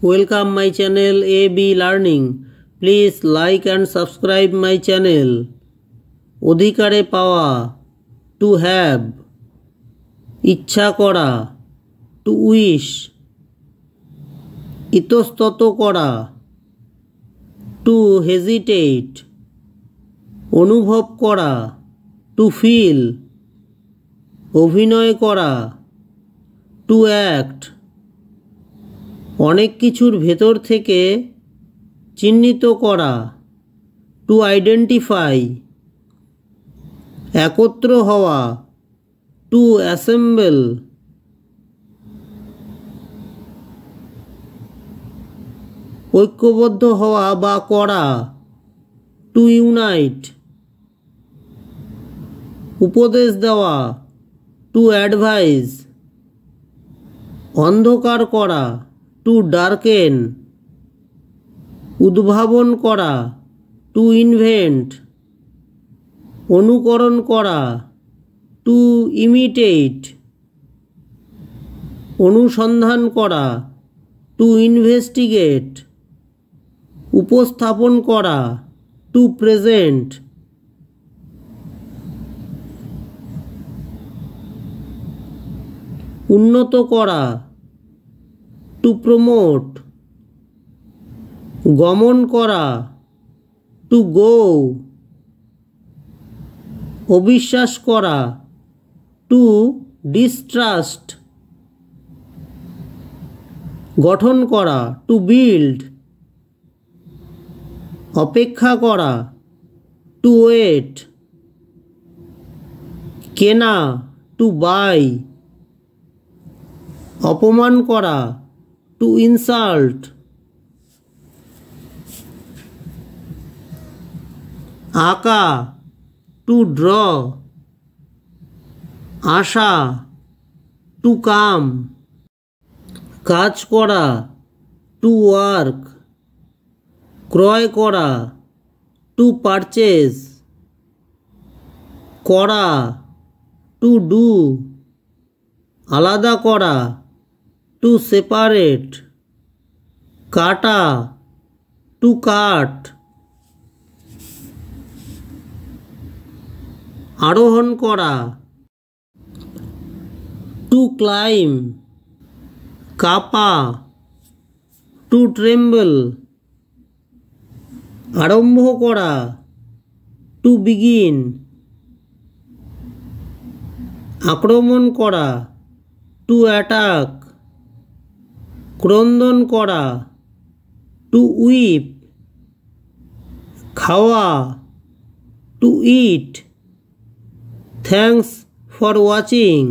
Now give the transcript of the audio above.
Welcome my channel AB Learning. Please like and subscribe my channel. অধিকারে পাওয়া to have, ইচ্ছা করা to wish, ইতস্তত করা to hesitate, অনুভব করা to feel, অভিনয় করা to act, অনেক কিছুর ভেতর থেকে চিহ্নিত করা টু আইডেন্টিফাই, একত্র হওয়া টু অ্যাসেম্বল, ঐক্যবদ্ধ হওয়া বা করা টু ইউনাইট, উপদেশ দেওয়া টু অ্যাডভাইস, অন্ধকার করা টু ডার্কেন, উদ্ভাবন করা টু ইনভেন্ট, অনুকরণ করা টু ইমিটেট, অনুসন্ধান করা টু ইনভেস্টিগেট, উপস্থাপন করা টু প্রেজেন্ট, উন্নত করা টু প্রমোট, গমন করা টু গো, অবিশ্বাস করা টু ডিস্ট্রাস্ট, গঠন করা টু বিল্ড, অপেক্ষা করা টু ওয়েট, কেনা টু বাই, অপমান করা টু ইনসাল্ট, আঁকা টু ড্র, আশা টু কাম, কাজ করা টু ওয়ার্ক, ক্রয় করা টু পারচেজ, করা টু ডু, আলাদা করা টু সেপারেট, কাটা টু কাট, আরোহণ করা টু ক্লাইম, কাঁপা টু ট্রেম্বল, আরম্ভ করা টু বিগিন, আক্রমণ করা টু অ্যাটাক, ক্রন্দন করা টু উইপ, খাওয়া to eat. Thanks for watching.